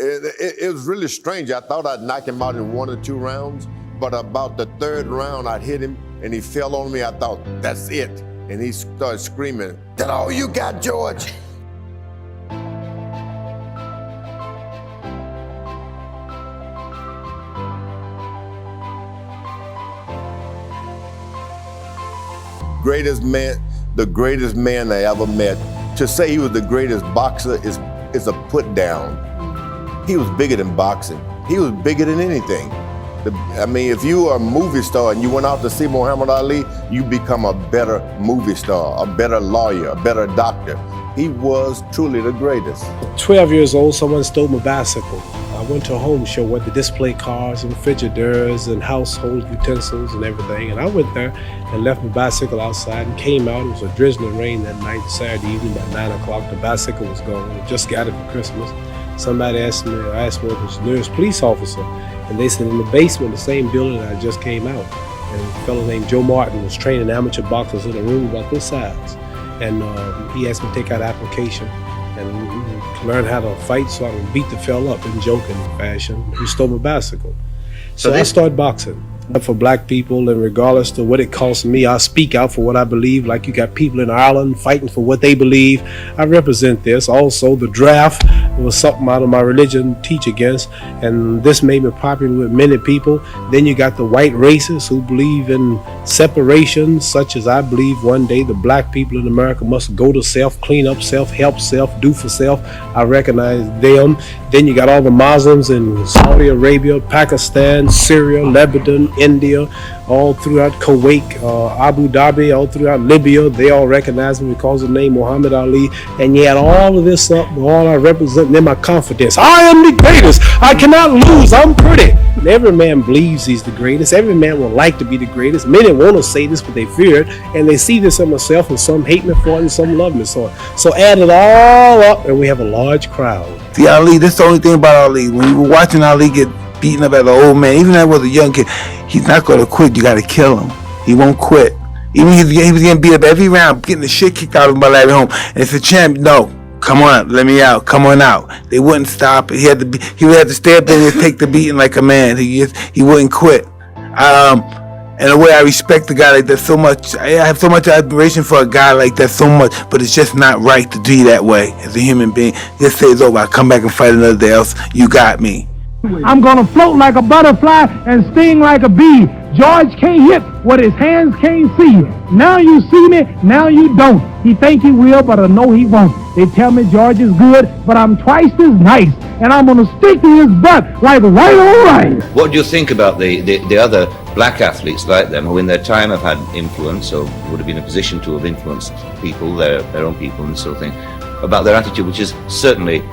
It was really strange. I thought I'd knock him out in 1 or 2 rounds, but about the 3rd round, I'd hit him and he fell on me. I thought, that's it. And he started screaming, "That all you got, George?" The greatest man I ever met. To say he was the greatest boxer is a put down. He was bigger than boxing. He was bigger than anything. I mean, if you are a movie star and you went out to see Muhammad Ali, you become a better movie star, a better lawyer, a better doctor. He was truly the greatest. 12 years old, someone stole my bicycle. I went to a home show where they display cars and refrigerators and household utensils and everything. And I went there and left my bicycle outside and came out. It was a drizzling rain that night, Saturday evening, about 9 o'clock. The bicycle was gone. I just got it for Christmas. Somebody asked me where was the nearest police officer. And they said in the basement, the same building that I just came out. And a fellow named Joe Martin was training amateur boxers in a room about this size. And he asked me to take out an application and learn how to fight so I could beat the fella up in joking fashion who stole my bicycle. So I started boxing. For black people, and regardless to what it costs me, I speak out for what I believe. Like you got people in Ireland fighting for what they believe. I represent this. Also, the draft was something out of my religion teach against, and this made me popular with many people. Then you got the white racists who believe in separation, such as I believe one day the black people in America must go to self, clean up self, help self, do for self. I recognize them. Then you got all the Muslims in Saudi Arabia, Pakistan, Syria, Lebanon, India, all throughout Kuwait, Abu Dhabi, all throughout Libya. They all recognize me because of the name Muhammad Ali. And yet all of this up, all I represent in my confidence. I am the greatest. I cannot lose. I'm pretty. And every man believes he's the greatest. Every man would like to be the greatest. Many want to say this, but they fear it. And they see this in myself, and some hate me for it, and some love me for it. So add it all up, and we have a large crowd. See, Ali, that's the only thing about Ali. When you were watching Ali get beaten up as an old man, even if I was a young kid, he's not going to quit. You got to kill him. He won't quit. Even if he was getting beat up every round, getting the shit kicked out of him by Larry Home. And it's a champ. No, come on, let me out. Come on out. They wouldn't stop it. He would have to stay up there and take the beating like a man. He wouldn't quit. And the way I respect the guy like that so much, I have so much admiration for a guy like that so much, but it's just not right to be that way as a human being. Just say it's over. I'll come back and fight another day else. You got me. I'm gonna float like a butterfly and sting like a bee. George can't hit what his hands can't see. Now you see me, now you don't. He think he will, but I know he won't. They tell me George is good, but I'm twice as nice. And I'm gonna stick to his butt like right on right. What do you think about the other black athletes like them who in their time have had influence or would have been in a position to have influenced people, their own people and sort of thing, about their attitude, which is certainly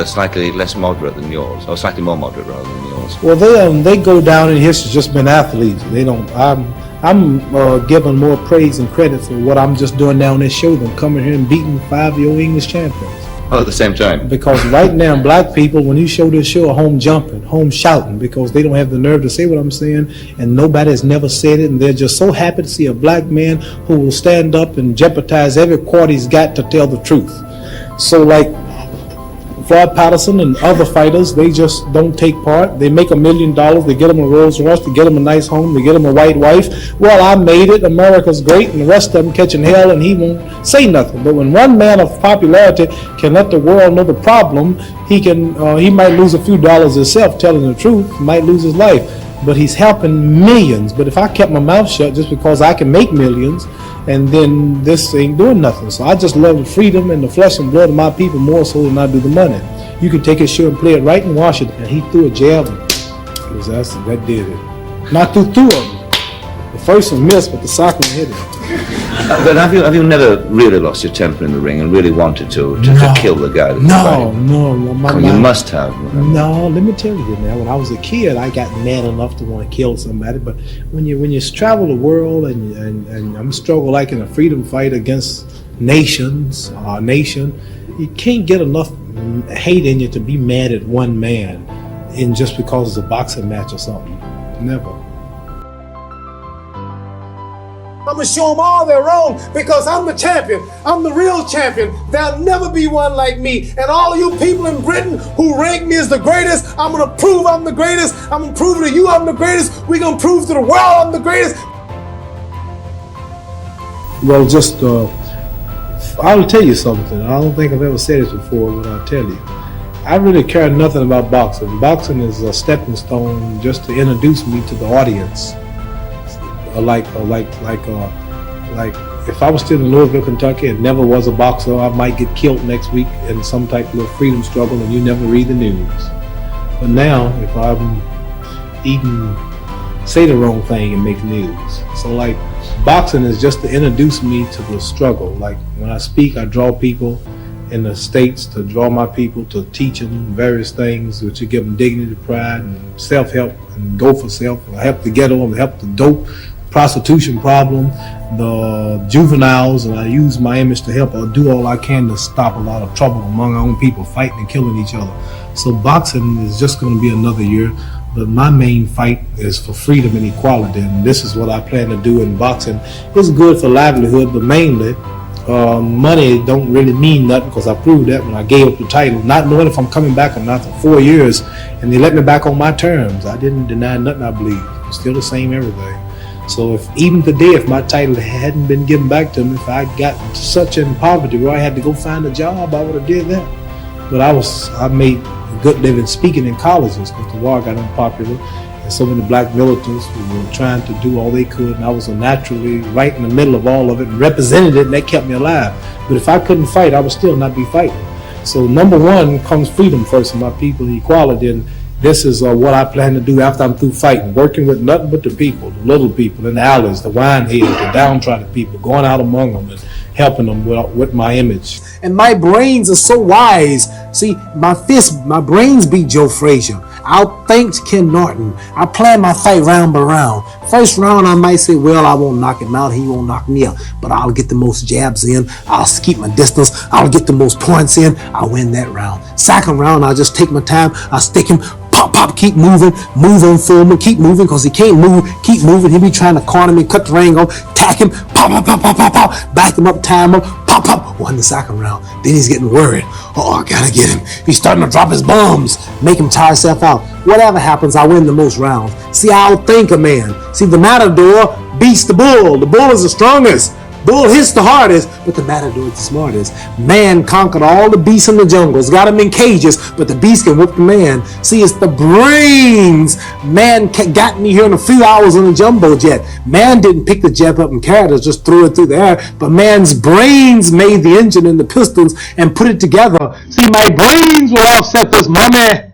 slightly less moderate than yours, or slightly more moderate rather than yours? Well, they go down in history just been athletes. They don't. I'm giving more praise and credit for what I'm just doing down this show than coming here and beating 5-year English champions. Oh, at the same time? Because right now, black people, when you show this show, are home jumping, home shouting, because they don't have the nerve to say what I'm saying, and nobody has never said it, and they're just so happy to see a black man who will stand up and jeopardize every quart he's got to tell the truth. So like Floyd Patterson and other fighters, they just don't take part. They make $1 million, they get them a Rolls Royce, they get them a nice home, they get them a white wife. Well, I made it, America's great, and the rest of them catching hell, and he won't say nothing. But when one man of popularity can let the world know the problem, he might lose a few dollars himself telling the truth, might lose his life, but he's helping millions. But if I kept my mouth shut just because I can make millions, and then this ain't doing nothing. So I just love the freedom and the flesh and blood of my people more so than I do the money. You can take his shoe and play it right in Washington, and he threw a jab, and that did it. Not threw two of them. The first one missed, but the second one hit it. But have you never really lost your temper in the ring and really wanted to kill the guy? No. You must have. No, let me tell you now. When I was a kid, I got mad enough to want to kill somebody. But when you travel the world and I'm struggling like in a freedom fight against nations, our nation, you can't get enough hate in you to be mad at one man, and just because it's a boxing match or something. Never. The going to show them all they're wrong because I'm the champion. I'm the real champion. There'll never be one like me. And all of you people in Britain who rank me as the greatest, I'm going to prove I'm the greatest. I'm going to prove to you I'm the greatest. We're going to prove to the world I'm the greatest. Well, just, I'll tell you something. I don't think I've ever said this before, but I'll tell you. I really care nothing about boxing. Boxing is a stepping stone just to introduce me to the audience. Like if I was still in Louisville, Kentucky, and never was a boxer, I might get killed next week in some type of freedom struggle, and you never read the news. But now, if I'm say the wrong thing and make news. So like, boxing is just to introduce me to the struggle. Like when I speak, I draw people in the States to draw my people, to teach them various things which will give them dignity, pride, and self-help, and go for self, help the ghetto, and help the dope, prostitution problem, the juveniles, and I use my image to help do all I can to stop a lot of trouble among our own people, fighting and killing each other. So boxing is just going to be another year, but my main fight is for freedom and equality, and this is what I plan to do in boxing. It's good for livelihood, but mainly money don't really mean nothing, because I proved that when I gave up the title, not knowing if I'm coming back or not for 4 years, and they let me back on my terms. I didn't deny nothing, I believe. It's still the same everything. So if even today, if my title hadn't been given back to me, if I got such in poverty where I had to go find a job, I would have did that. But I made a good living speaking in colleges because the war got unpopular. And so many black militants who were trying to do all they could, and I was naturally right in the middle of all of it and represented it, and that kept me alive. But if I couldn't fight, I would still not be fighting. So number one comes freedom first for my people, equality, and this is what I plan to do after I'm through fighting, working with nothing but the people, the little people in the alleys, the wine heads, the downtrodden people, going out among them and helping them with my image. And my brains are so wise. See, my brains beat Joe Frazier. Out-thanked Ken Norton. I plan my fight round by round. First round, I might say, well, I won't knock him out. He won't knock me out. But I'll get the most jabs in. I'll keep my distance. I'll get the most points in. I'll win that round. Second round, I'll just take my time. I'll stick him. Pop, pop, keep moving. Move on Foreman. Keep moving because he can't move. Keep moving. He'll be trying to corner me, cut the ring off, tack him. Pop, pop, pop, pop, pop, pop. Back him up, time him. Pop, pop. Won the second round. Then he's getting worried. Oh, I gotta get him. He's starting to drop his bombs. Make him tire himself out. Whatever happens, I win the most rounds. See, I'll think a man. See, the matador beats the bull. The bull is the strongest. Bull hits the hardest, but the matador is the smartest. Man conquered all the beasts in the jungles, got them in cages, but the beast can whip the man. See, it's the brains. Man got me here in a few hours on a jumbo jet. Man didn't pick the jet up and carry it, just threw it through the air, but man's brains made the engine and the pistons and put it together. See, my brains will offset this money.